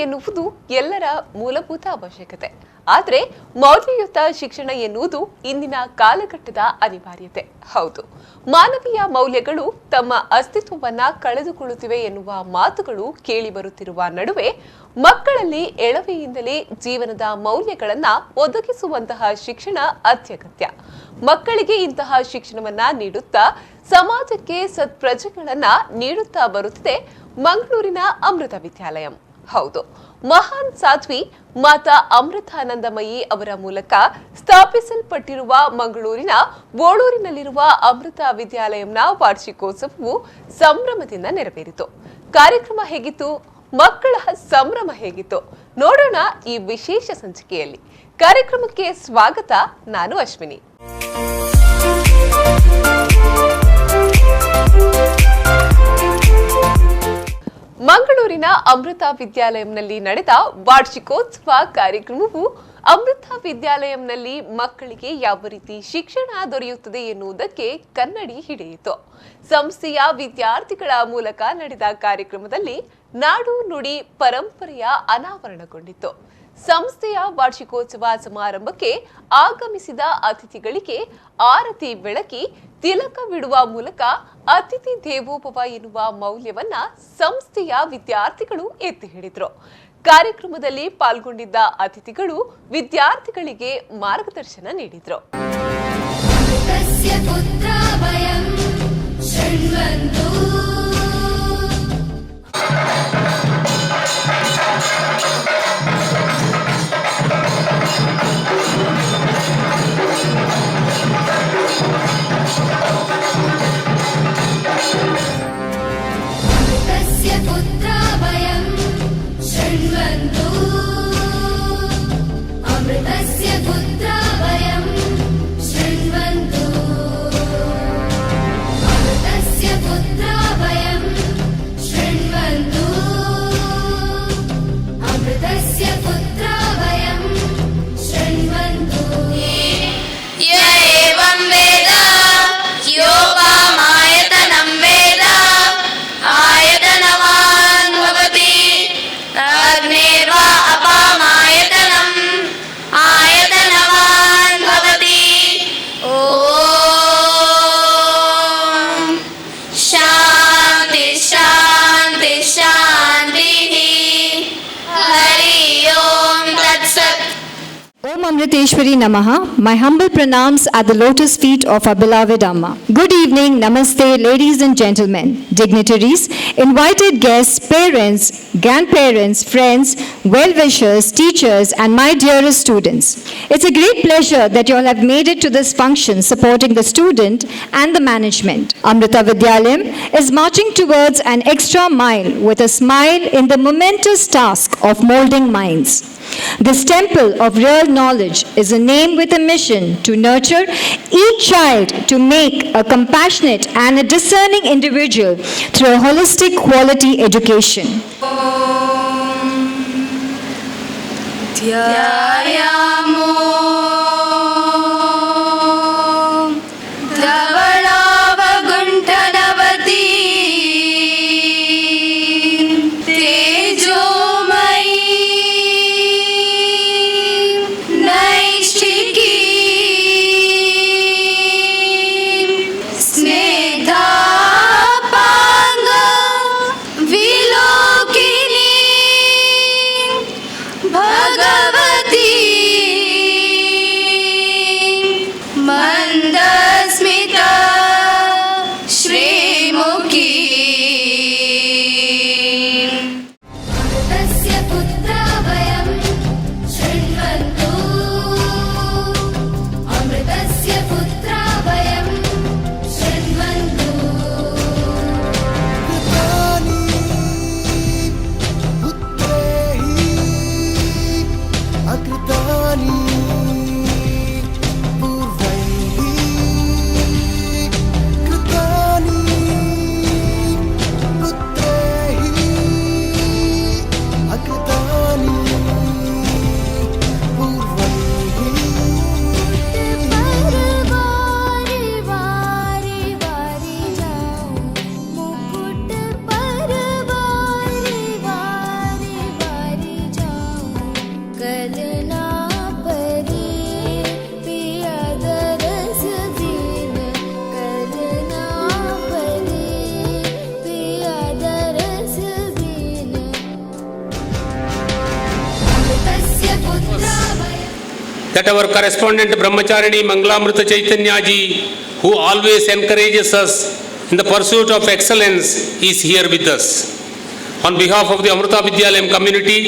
ಎನ್ನುವುದು ಎಲ್ಲರ ಮೂಲಭೂತ ಅವಶ್ಯಕತೆ. ಆದರೆ ಮೌಲ್ಯಯುತ ಶಿಕ್ಷಣ ಎನ್ನುವುದು ಇಂದಿನ ಕಾಲಘಟ್ಟದ ಅನಿವಾರ್ಯತೆ. ಹೌದು, ಮಾನವೀಯ ಮೌಲ್ಯಗಳು ತಮ್ಮ ಅಸ್ತಿತ್ವವನ್ನ ಕಳೆದುಕೊಳ್ಳುತ್ತಿವೆ ಎನ್ನುವ ಮಾತುಗಳು ಕೇಳಿ ಬರುತ್ತಿರುವ ನಡುವೆ ಮಕ್ಕಳಲ್ಲಿ ಎಳವೆಯಿಂದಲೇ ಜೀವನದ ಮೌಲ್ಯಗಳನ್ನ ಒದಗಿಸುವಂತಹ ಶಿಕ್ಷಣ ಅತ್ಯಗತ್ಯ. ಮಕ್ಕಳಿಗೆ ಇಂತಹ ಶಿಕ್ಷಣವನ್ನ ನೀಡುತ್ತಾ ಸಮಾಜಕ್ಕೆ ಸತ್ಪ್ರಜೆಗಳನ್ನ ನೀಡುತ್ತಾ ಬರುತ್ತಿದೆ ಮಂಗಳೂರಿನ ಅಮೃತ ವಿದ್ಯಾಲಯಂ. ಹೌದು, ಮಹಾನ್ ಸಾಧ್ವಿ ಮಾತಾ ಅಮೃತಾನಂದಮಯಿ ಅವರ ಮೂಲಕ ಸ್ಥಾಪಿಸಲ್ಪಟ್ಟಿರುವ ಮಂಗಳೂರಿನ ಬೋಳೂರಿನಲ್ಲಿರುವ ಅಮೃತ ವಿದ್ಯಾಲಯಂನ ವಾರ್ಷಿಕೋತ್ಸವವು ಸಂಭ್ರಮದಿಂದ ನೆರವೇರಿತು. ಕಾರ್ಯಕ್ರಮ ಹೇಗಿತ್ತು? ಮಕ್ಕಳ ಸಂಭ್ರಮ ಹೇಗಿತ್ತು? ನೋಡೋಣ ಈ ವಿಶೇಷ ಸಂಚಿಕೆಯಲ್ಲಿ. ಕಾರ್ಯಕ್ರಮಕ್ಕೆ ಸ್ವಾಗತ. ನಾನು ಅಶ್ವಿನಿ. ಮಂಗಳೂರಿನ ಅಮೃತ ವಿದ್ಯಾಲಯಂನಲ್ಲಿ ನಡೆದ ವಾರ್ಷಿಕೋತ್ಸವ ಕಾರ್ಯಕ್ರಮವು ಅಮೃತ ವಿದ್ಯಾಲಯಂನಲ್ಲಿ ಮಕ್ಕಳಿಗೆ ಯಾವ ರೀತಿ ಶಿಕ್ಷಣ ದೊರೆಯುತ್ತದೆ ಎನ್ನುವುದಕ್ಕೆ ಕನ್ನಡಿ ಹಿಡಿಯಿತು. ಸಂಸ್ಥೆಯ ವಿದ್ಯಾರ್ಥಿಗಳ ಮೂಲಕ ನಡೆದ ಕಾರ್ಯಕ್ರಮದಲ್ಲಿ ನಾಡು ನುಡಿ ಪರಂಪರೆಯ ಅನಾವರಣಗೊಂಡಿತ್ತು. ಸಂಸ್ಥೆಯ ವಾರ್ಷಿಕೋತ್ಸವ ಸಮಾರಂಭಕ್ಕೆ ಆಗಮಿಸಿದ ಅತಿಥಿಗಳಿಗೆ ಆರತಿ ಬೆಳಕಿ ತಿಲಕವಿಡುವ ಮೂಲಕ ಅತಿಥಿ ದೇವೋಭವ ಎನ್ನುವ ಮೌಲ್ಯವನ್ನ ಸಂಸ್ಥೆಯ ವಿದ್ಯಾರ್ಥಿಗಳು ಎತ್ತಿ ಹಿಡಿದ್ರು. ಕಾರ್ಯಕ್ರಮದಲ್ಲಿ ಪಾಲ್ಗೊಂಡಿದ್ದ ಅತಿಥಿಗಳು ವಿದ್ಯಾರ್ಥಿಗಳಿಗೆ ಮಾರ್ಗದರ್ಶನ ನೀಡಿದ್ರು. Amriteshwari Namaha, my humble pranams at the lotus feet of our beloved Amma. Good evening, namaste, ladies and gentlemen, dignitaries, invited guests, parents, grandparents, friends, well-wishers, teachers, and my dearest students. It's a great pleasure that you all have made it to this function supporting the student and the management. Amrita Vidyalayam is marching towards an extra mile with a smile in the momentous task of molding minds. This temple of real knowledge is a name with a mission to nurture each child to make a compassionate and a discerning individual through a holistic quality education. Bhagwati that our correspondent Brahmacharini Mangalamrita Chaitanya ji, who always encourages us in the pursuit of excellence, is here with us. On behalf of the Amrita Vidyalayam community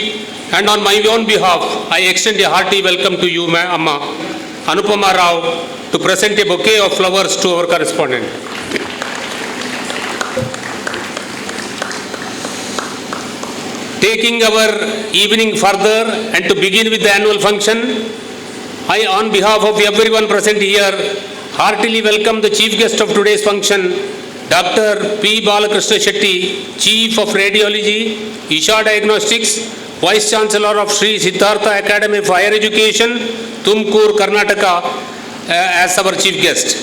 and on my own behalf, I extend a hearty welcome to you, Amma Anupama Rao, to present a bouquet of flowers to our correspondent. Taking our evening further and to begin with the annual function, I, on behalf of everyone present here, heartily welcome the chief guest of today's function, Dr. P. Balakrishna Shetty, Chief of Radiology, Isha Diagnostics, Vice Chancellor of Sri Siddhartha Academy of Higher Education, Tumkur, Karnataka, as our chief guest.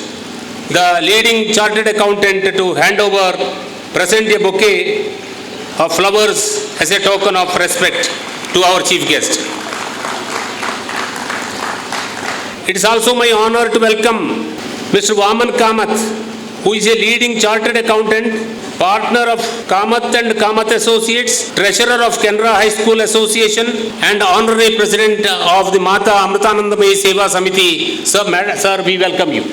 The leading chartered accountant to hand over, present a bouquet of flowers as a token of respect to our chief guest. It is also my honor to welcome Mr. Vaman Kamath, who is a leading chartered accountant, partner of Kamath and Kamath Associates, treasurer of Canara High School Association, and honorary president of the Mata Amritanandamayi Seva Samiti. Sir, we welcome you.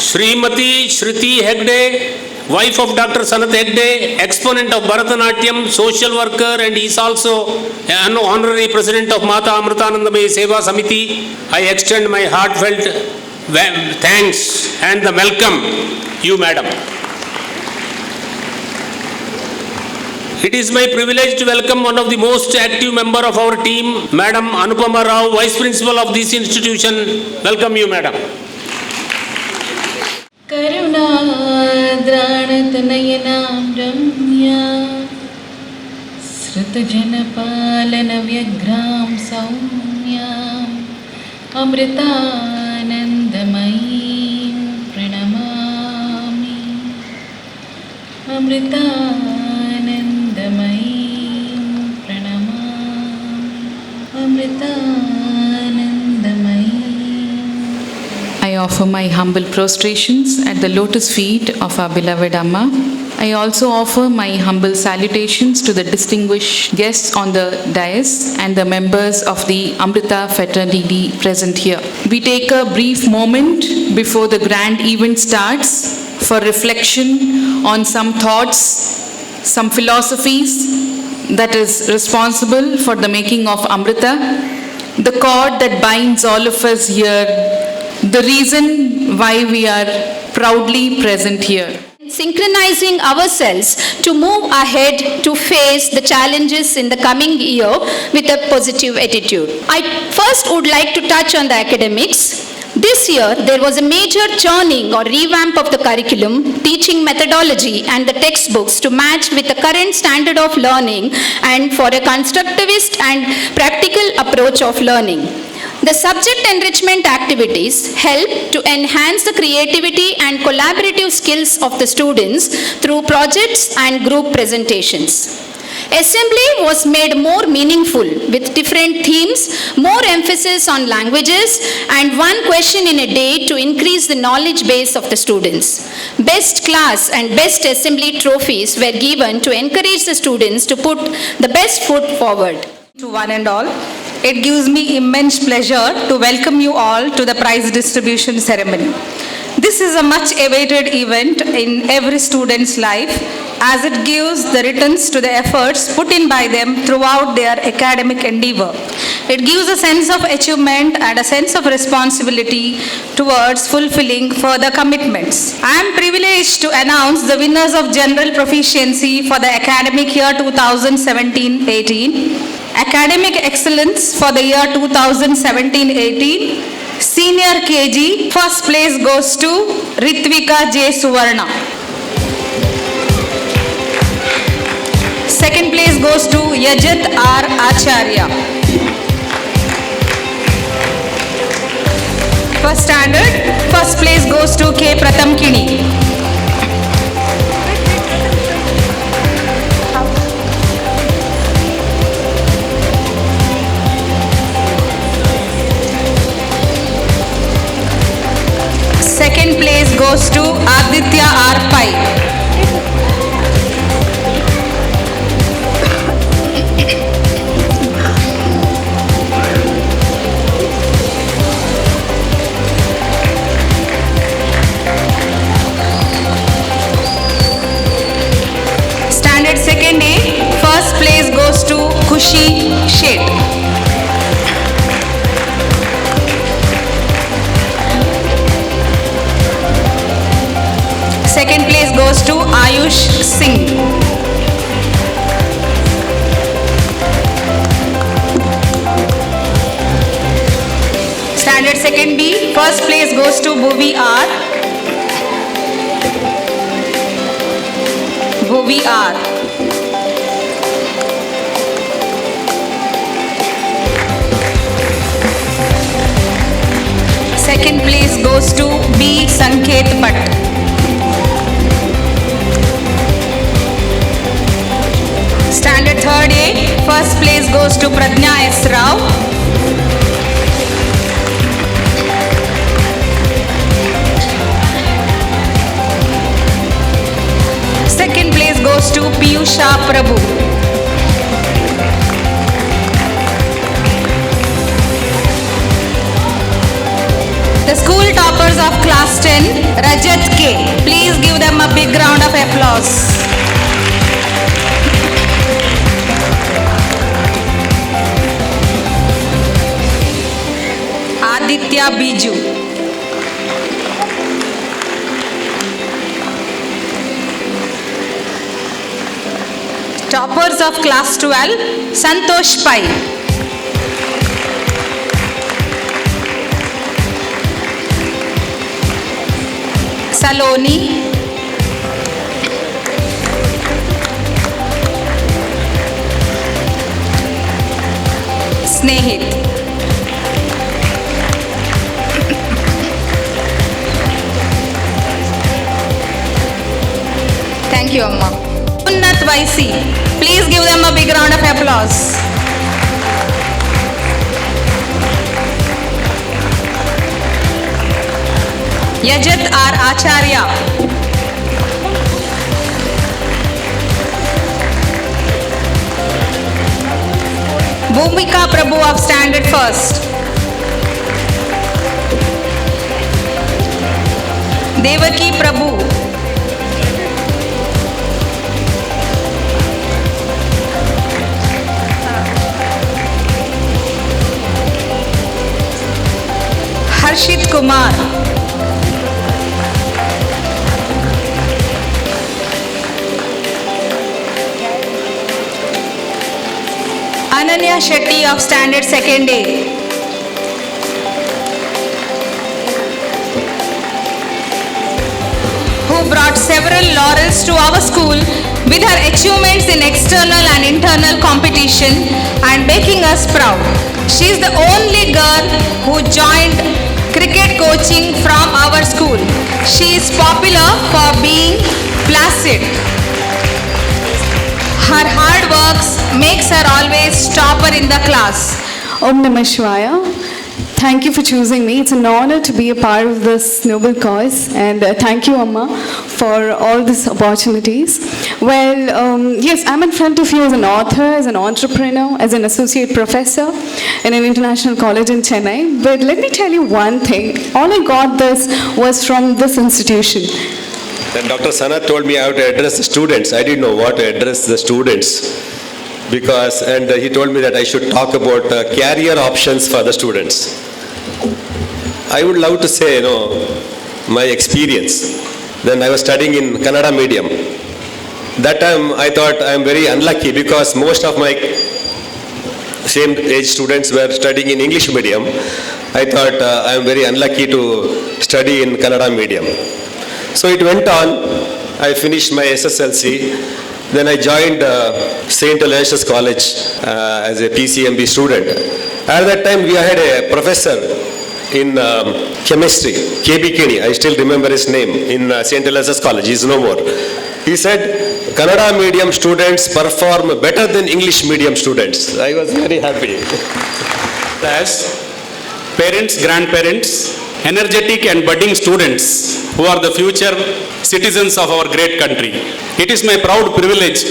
Srimati Shriti Hegde, wife of Dr. Sanath Hegde, exponent of Bharatanatyam, social worker, and is also an honorary president of Mata Amritanandamayi Seva Samiti. I extend my heartfelt thanks and the welcome you, madam. It is my privilege to welcome one of the most active member of our team, Madam Anupama Rao, Vice Principal of this institution. Welcome you, madam. करुणाद्राणतनयनां रम्या श्रुतजनपालनव्यग्रां सौम्याम् अमृतानन्दमयीं प्रणमामि अमृतानन्दमयीं प्रणमामि अमृतानन्दमयीं I offer my humble prostrations at the lotus feet of our beloved Amma. I also offer my humble salutations to the distinguished guests on the dais and the members of the Amrita fraternity present here. We take a brief moment before the grand event starts for reflection on some thoughts, some philosophies that is responsible for the making of Amrita, the cord that binds all of us here, the reason why we are proudly present here. Synchronizing ourselves to move ahead to face the challenges in the coming year with a positive attitude. I first would like to touch on the academics. This year, there was a major churning or revamp of the curriculum, teaching methodology and the textbooks to match with the current standard of learning and for a constructivist and practical approach of learning. The subject enrichment activities help to enhance the creativity and collaborative skills of the students through projects and group presentations. Assembly was made more meaningful with different themes, more emphasis on languages, and one question in a day to increase the knowledge base of the students. Best class and best assembly trophies were given to encourage the students to put the best foot forward. To one and all, it gives me immense pleasure to welcome you all to the prize distribution ceremony. This is a much awaited event in every student's life as it gives the returns to the efforts put in by them throughout their academic endeavor. It gives a sense of achievement and a sense of responsibility towards fulfilling further commitments. I am privileged to announce the winners of general proficiency for the academic year 2017-18. Academic excellence for the year 2017-18, Senior KG, first place goes to Ritvika J. Suvarna. Second place goes to Yajat R. Acharya. First standard, first place goes to K. Pratham Kini. Second place goes to Aditya R. Pai. goes to Ayush Singh. Standard second B, first place goes to Bhuvi R. Bhuvi R. Second place goes to B. Sanket Bhatt. Standard third A, first place goes to Pradnya S. Rao. Second place goes to Piyusha Prabhu. The school toppers of class 10, Rajat K. Please give them a big round of applause. Aditya Biju. Toppers of class 12, Santosh Pai. Saloni. Snehit. Thank you, Amma. Unnat Vaisi. Please give them a big round of applause. Yajat R. Acharya. Bhumika Prabhu of Standard First. Devaki Prabhu. Harshit Kumar. Ananya Shetty of Standard Second A. Who brought several laurels to our school with her achievements in external and internal competition and making us proud. She is the only girl who joined cricket coaching from our school. She is popular for being placid. Her hard works makes her always topper in the class. Om Namah Shivaya. Thank you for choosing me. It's an honor to be a part of this noble cause, and thank you, Amma, for all these opportunities. Well, yes, I'm in front of you as an author, as an entrepreneur, as an associate professor in an international college in Chennai. But let me tell you one thing. All I got this was from this institution. Then Dr. Sanat told me how to address the students. I didn't know what to address the students because, and he told me that I should talk about career options for the students. I would love to say, my experience. Then I was studying in Kannada medium. That time I thought I am very unlucky because most of my same age students were studying in English medium. I thought I am very unlucky to study in Kannada medium. So it went on. I finished my SSLC. Then I joined St. Aloysius College as a PCMB student. At that time we had a professor in chemistry, KB Kenny, I still remember his name, in St. Aloysius College. He is no more. He said, Kannada medium students perform better than English medium students. I was very happy. As parents, grandparents, energetic and budding students who are the future citizens of our great country. It is my proud privilege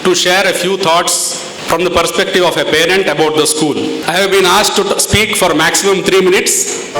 to share a few thoughts from the perspective of a parent about the school. I have been asked to speak for maximum 3 minutes.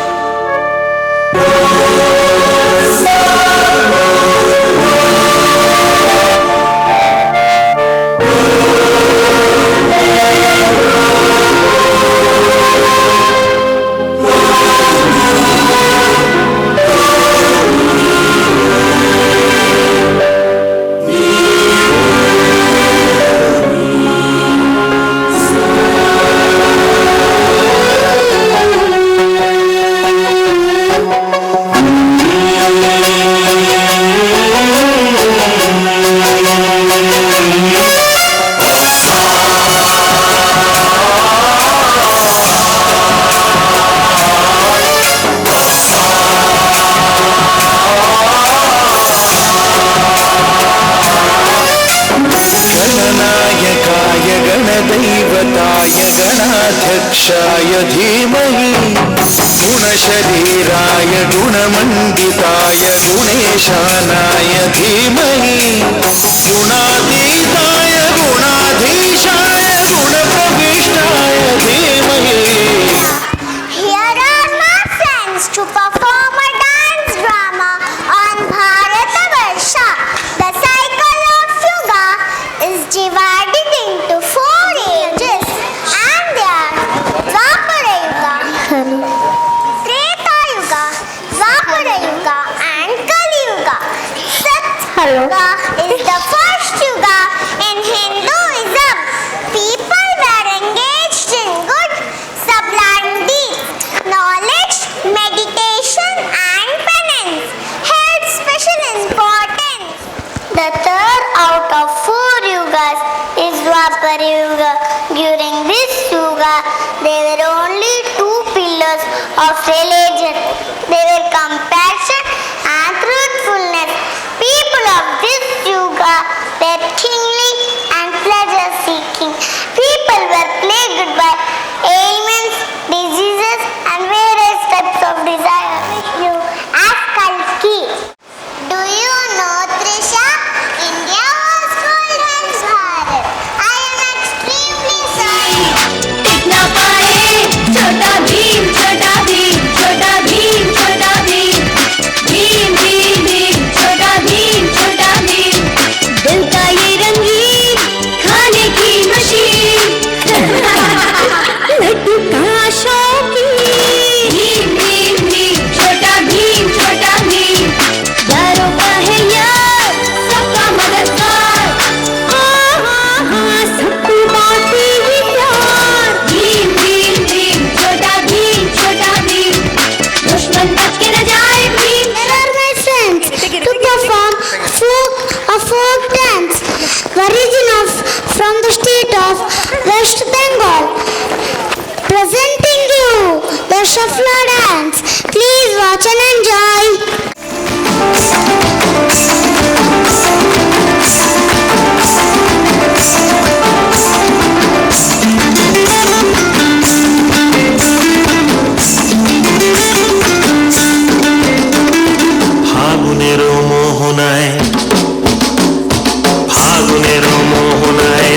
गुणमण्डिताय गुणेशानाय धीमहि गुणातीताय गुणाधीशाय गुणप्रविष्टाय धीमहि. Here are my friends to perform a dance drama on Bharatavarsha. The cycle of Yuga is divided into 4 ages and they are Dwapara Yuga, Treta Yuga, Dwapara Yuga and Kali Yuga. Sat Yuga is the first Yuga in Hinduism. People were engaged in good sublime deeds, knowledge, meditation and penance held special importance. The third out of 4 yugas is Dwapara Yuga. During this yuga, there were only 2 pillars of religion. They were compassion and truthfulness. People of this yuga were kingly and pleasure-seeking. People were plagued by ailments, diseases and various types of desire. You ask Kalki. Do you know, Trisha? India was called as Bharat. I am extremely sorry. इतना पाए छोटा भीम छोटा भीम छोटा भीम छोटा भीम भीम भीम भीम छोटा भीम छोटा भीम दिल का ये रंगीन खाने की मशीन लड्डू का शौकीन भीम भीम भीम छोटा भीम यारों का है यार सबका मददगार हाँ हाँ हाँ सबको बांटे ये प्यार भीम भीम भीम छोटा भीम दुश्मन बच के न जाए Bhim. Here are my friends to perform a folk dance from the state of West Bengal. Presenting you the Shuffler dance. Please watch and enjoy.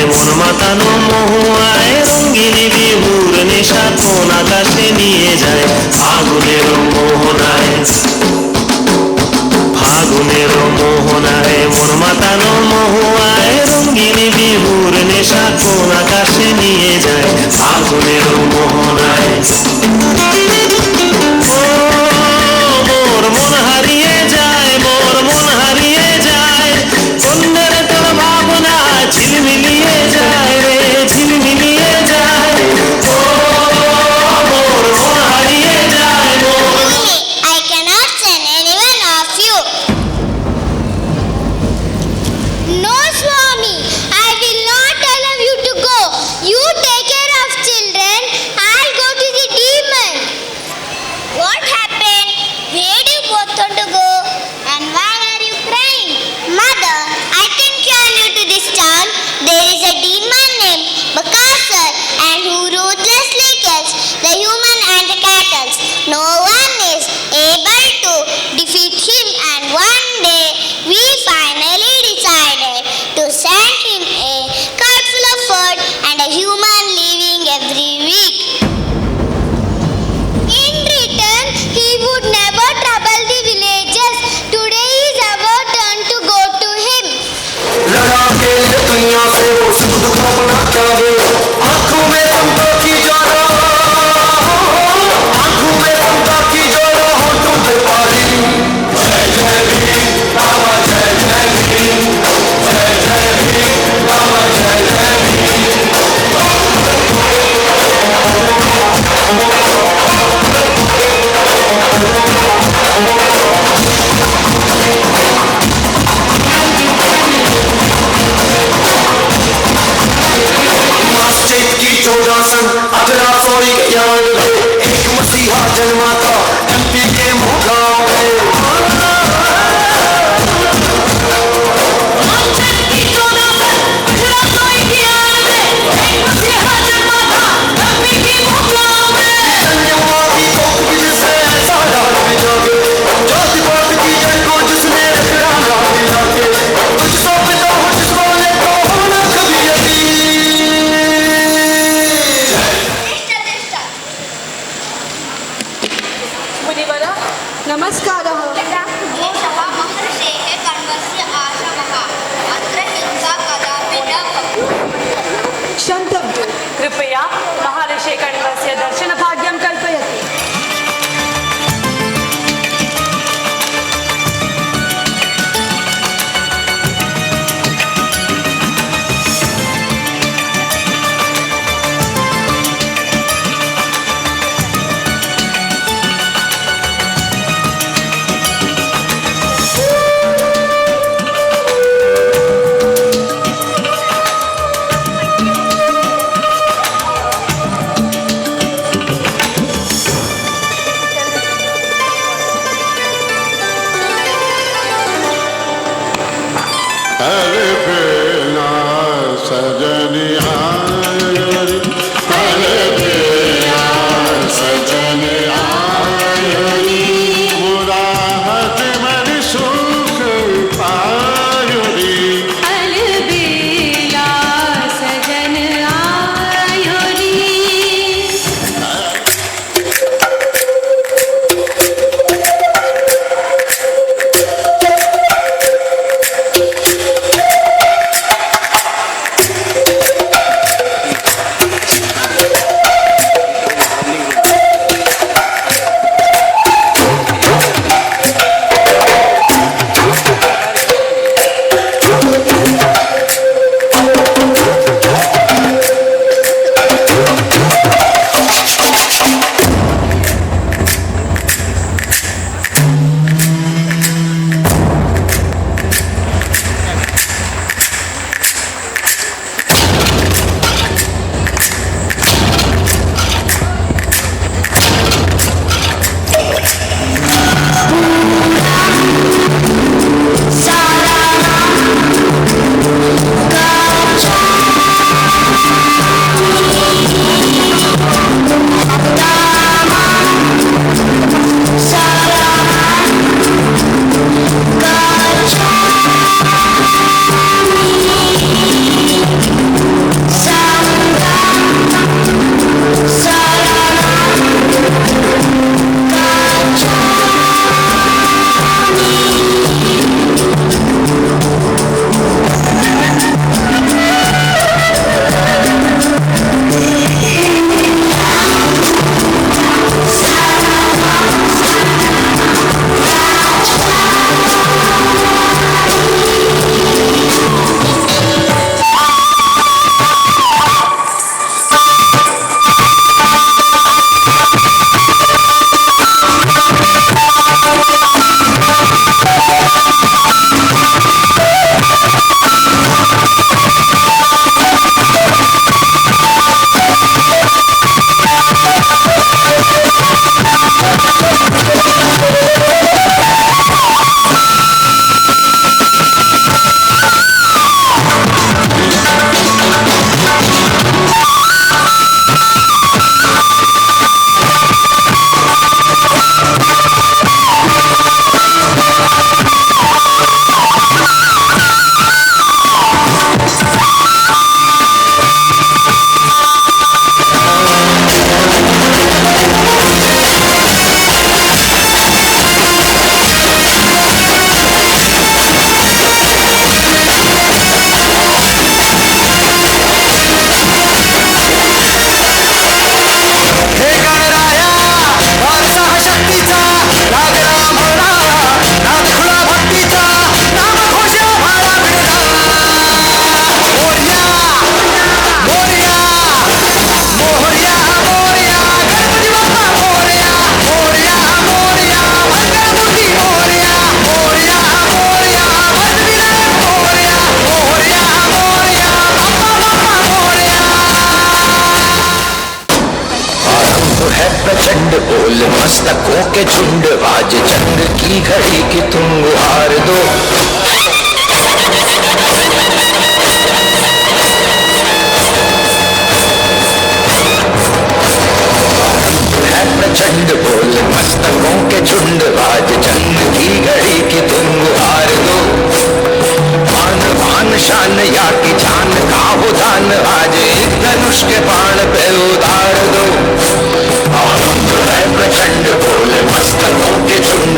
মন মাতানো মহুয়ায় রঙ্গিনী বিহুর নেশা কোন আকাশে নিয়ে যায় ফাগুনের মোহনায় মন মাতানো মহুয়ায় রঙ্গিনী বিহুর নেশা কোন আকাশে নিয়ে যায় ফাগুনের মোহনায় মোর মন হারিয়ে যায় অন্যের তোর ভাবনা ঝিলমিলিয়ে যায় রে ঝিলমিলিয়ে যায় ও মোর মন হারিয়ে যায় I cannot send any one of you. No, Swami, I will not allow you to go. You take care of children. I'll go to the deep नमस्कारः। क्षन्तव्यो, कृपया महर्षे कण्वस्य दर्शनभाग्यं कल्पयतु। मस्तकों के झुंड बाज जंग की घड़ी की तुम गुहार दो। है प्रचंड बोल मस्तकों के झुंड बाज जंग की घड़ी की तुम गुहार दो। मान भान शान या की जान का हो दान आज एक धनुष के बाण पे उतार दो। आनंद है प्रचंड बोल मस्तकों के झुंड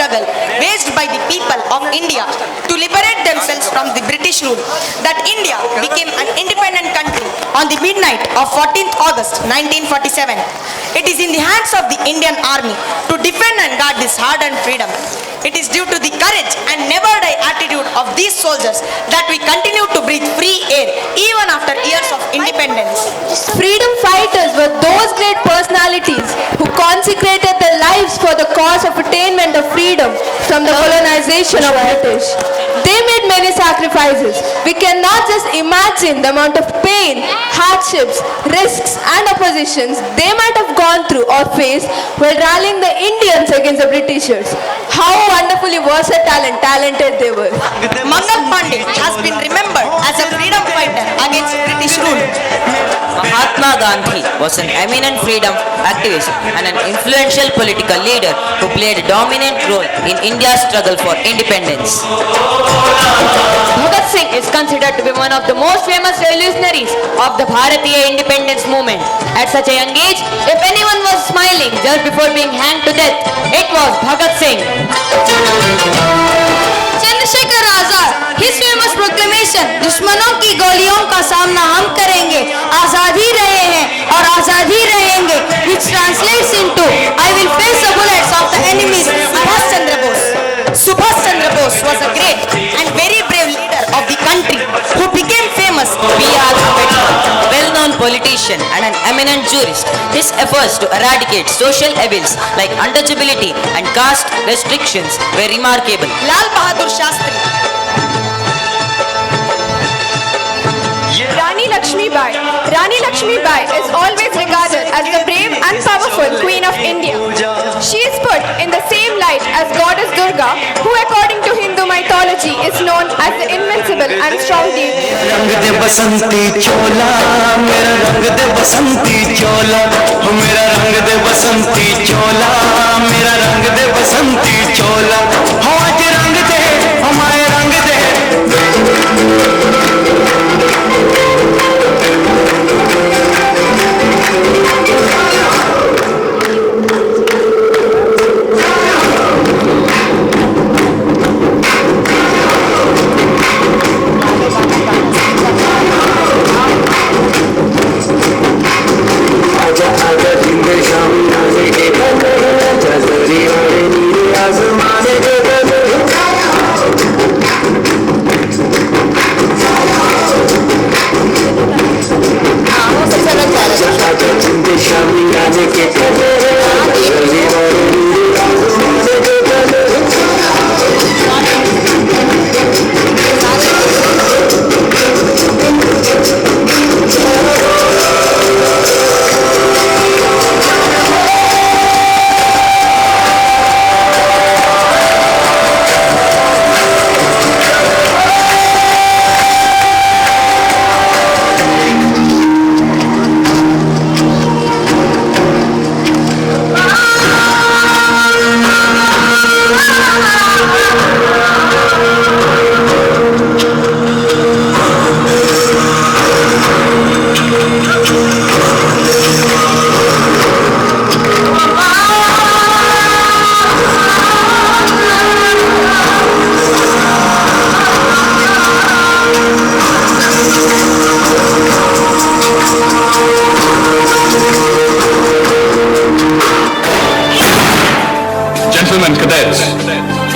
struggle waged by the people of India to liberate themselves from the British rule, that India became an independent country on the midnight of 14th August 1947. It is in the hands of the Indian Army to defend and guard this hard-earned freedom. It is due to the courage and never-die attitude of these soldiers that we continue to breathe free air even after years of independence. Freedom fighters were those great personalities who consecrated their lives for the cause of attainment of freedom from the colonization of British. They made many sacrifices. We cannot just imagine the amount of pain, hardships, risks and oppositions they might have gone through or faced while rallying the Indians against the Britishers. How wonderfully versatile and talented they were. Mangal Pandey has been remembered as a freedom fighter against British rule. Mahatma Gandhi was an eminent freedom activist and an influential political leader who played a dominant role in India's struggle for independence. Bhagat Singh is considered to be one of the most famous revolutionaries of the Bharatiya independence movement. At such a young age, if anyone was smiling just before being hanged to death, it was Bhagat Singh. Chandrashekhar Azad, his famous proclamation, दुश्मनों की गोलियों का सामना हम करेंगे, आजाद ही रहे हैं और आजाद ही रहेंगे, which translates into I will face the bullets of the enemies. Subhash Chandra Bose was a great and very brave leader of the country who became famous. B.R. Ambedkar, a well-known politician and an eminent jurist, his efforts to eradicate social evils like untouchability and caste restrictions were remarkable. Lal Bahadur Shastri. Rani Lakshmi Bai is always regarded as the brave and powerful Queen of India. She is put in the same light as Goddess Durga, who according to Hindu mythology is known as the invincible and strong deity. रंग दे बसंती चोला मेरा रंग दे बसंती चोला मेरा रंग दे बसंती चोला मेरा रंग दे बसंती चोला हवा के रंग दे हमारे रंग दे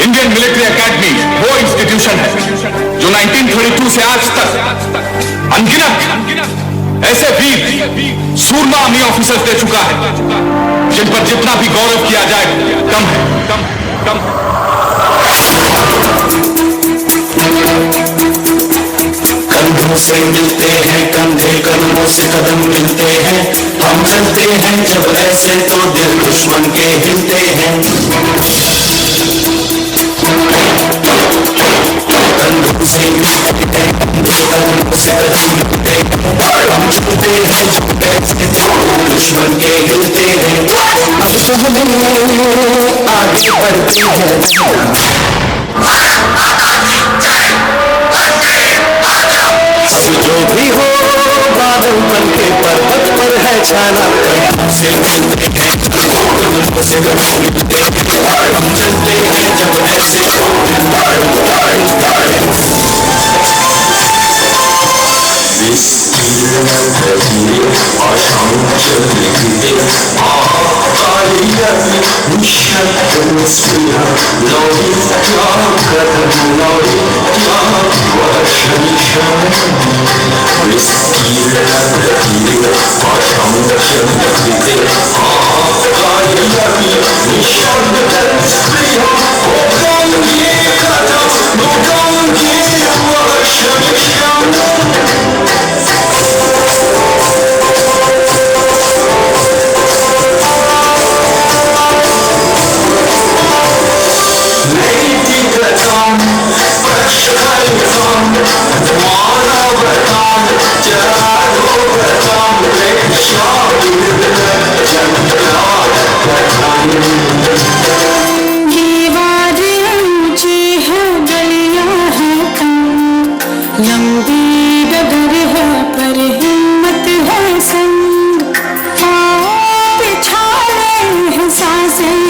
इंडियन मिलिट्री एकेडमी वो इंस्टीट्यूशन है जो 1932 से आज तक अनगिनत ऐसे वीर सूरमा आर्मी ऑफिसर्स दे चुका है जिन पर जितना भी गौरव किया जाए कम है कम कंधों से मिलते हैं कंधे कदमों से कदम मिलते हैं हम चलते हैं जब ऐसे तो दिल दुश्मन के हिलते हैं कंधों से मिलते हैं कंधे कदमों से कदम मिलते हैं हम चलते हैं जब ऐसे तो दुश्मन के हिलते हैं अब तो हम आगे बढ़ते हैं जो भी हो बादल बन के पर्वत पर है छाना से मिलते हैं से मिलते हैं हम चलते हैं जब ऐसे लंबी डगर है पर हिम्मत है संग, बिछा ले सांसें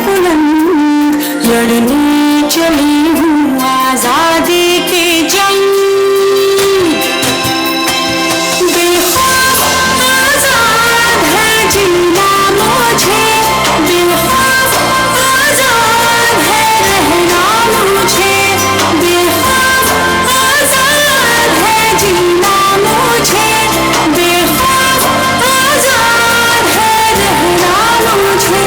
बुलंद, लड़ने चली हूँ आजादी की जंग। बेखौफ आजाद है जीना मुझे, बेखौफ आजाद है रहना मुझे, बेखौफ आजाद है जीना मुझे, बेखौफ आजाद है रहना मुझे।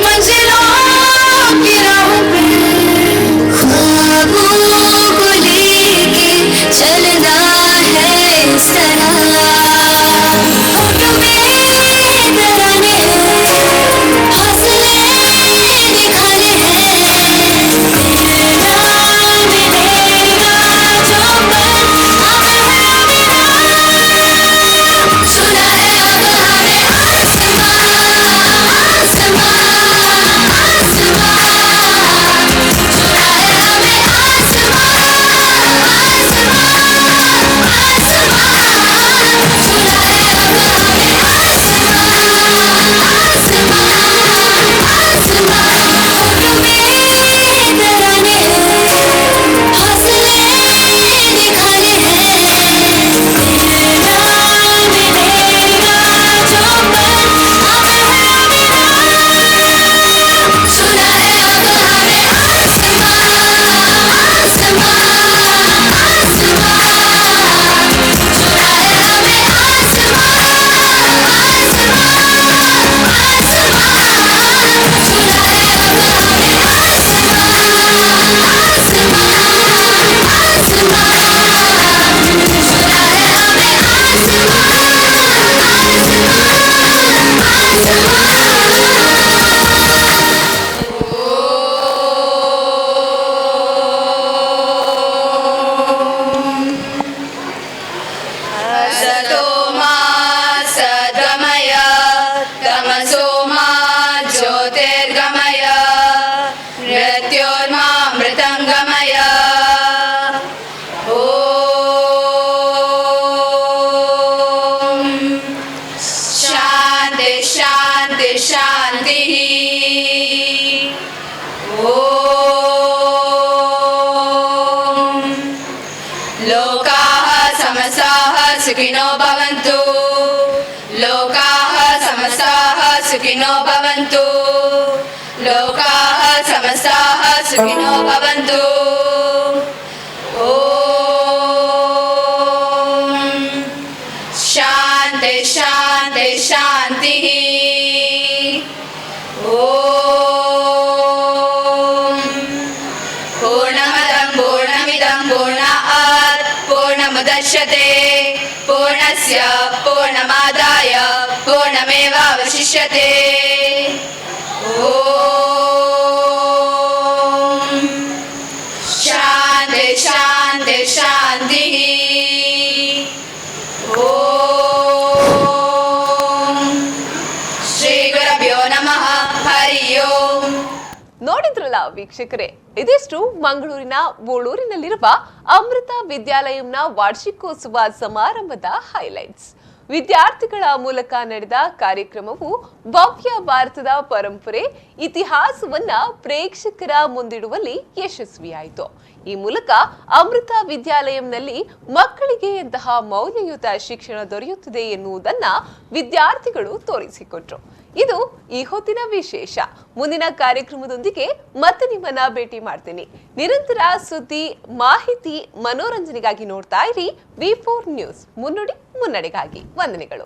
मंजिलों की राह पे ख्वाबों को लेके चलना है इस तरह, होठों में तराने हौसले निखारे हैं, मिलेगा मिलेगा जो पल अब है मिला, सुना है अब हमें आसमां आसमां आसमां, सुना है हमें आसमां आसमां आसमां, सुना है अब हमें आसमां आसमां आसमां, होठों में तराने हौसले निखारे हैं, मिलेगा मिलेगा जो पल अब है मिला, सुना है अब हमें आसमां आसमां आसमां, सुना है हमें आसमां आसमां आसमां, सुना है अब हमें आसमां आसमां आसमां, सुना है हमें सतो मा सद्गमय तमसो मा ज्योतिर्गमय मृत्योर्मामृतङ्गमय। ॐ शान्ति शान्ति शान्तिः। ॐ लोकाः समस्ताः सुखिनो भवन्तु, लोकाः समस्ताः सुखिनो भवन्तु, लोकाः समस्ताः सुखिनो भवन्तु। ॐ शान्ति शान्ति शान्तिः। ॐ पूर्णमदं पूर्णमिदं पूर्णात् पूर्णमुदच्यते पूर्णस्य पूर्णमादाय पूर्णमेवावशिष्यते। ॐ शान्ति शान्ति शान्तिः। ॐ श्रीगुरुभ्यो नमः। हरि ओಂ। ನೋಡಿದ್ರಲ್ಲ ವೀಕ್ಷಕರೇ, ಇದಿಷ್ಟು ಮಂಗಳೂರಿನ ಬೋಳೂರಿನಲ್ಲಿರುವ ಅಮೃತ ವಿದ್ಯಾಲಯಂನ ವಾರ್ಷಿಕೋತ್ಸವ ಸಮಾರಂಭದ ಹೈಲೈಟ್ಸ್. ವಿದ್ಯಾರ್ಥಿಗಳ ಮೂಲಕ ನಡೆದ ಕಾರ್ಯಕ್ರಮವು ಭವ್ಯ ಭಾರತದ ಪರಂಪರೆ ಇತಿಹಾಸವನ್ನ ಪ್ರೇಕ್ಷಕರ ಮುಂದಿಡುವಲ್ಲಿ ಯಶಸ್ವಿಯಾಯಿತು. ಈ ಮೂಲಕ ಅಮೃತ ವಿದ್ಯಾಲಯಂನಲ್ಲಿ ಮಕ್ಕಳಿಗೆ ಎಂತಹ ಮೌಲ್ಯಯುತ ಶಿಕ್ಷಣ ದೊರೆಯುತ್ತದೆ ಎನ್ನುವುದನ್ನ ವಿದ್ಯಾರ್ಥಿಗಳು ತೋರಿಸಿಕೊಟ್ರು. ಇದು ಈ ಹೊತ್ತಿನ ವಿಶೇಷ. ಮುಂದಿನ ಕಾರ್ಯಕ್ರಮದೊಂದಿಗೆ ಮತ್ತೆ ನಿಮ್ಮನ್ನ ಭೇಟಿ ಮಾಡ್ತೀನಿ. ನಿರಂತರ ಸುದ್ದಿ, ಮಾಹಿತಿ, ಮನೋರಂಜನೆಗಾಗಿ ನೋಡ್ತಾ ಇರಿ V4 ನ್ಯೂಸ್. ಮುನ್ನುಡಿ ಮುನ್ನಡೆಗಾಗಿ ವಂದನೆಗಳು.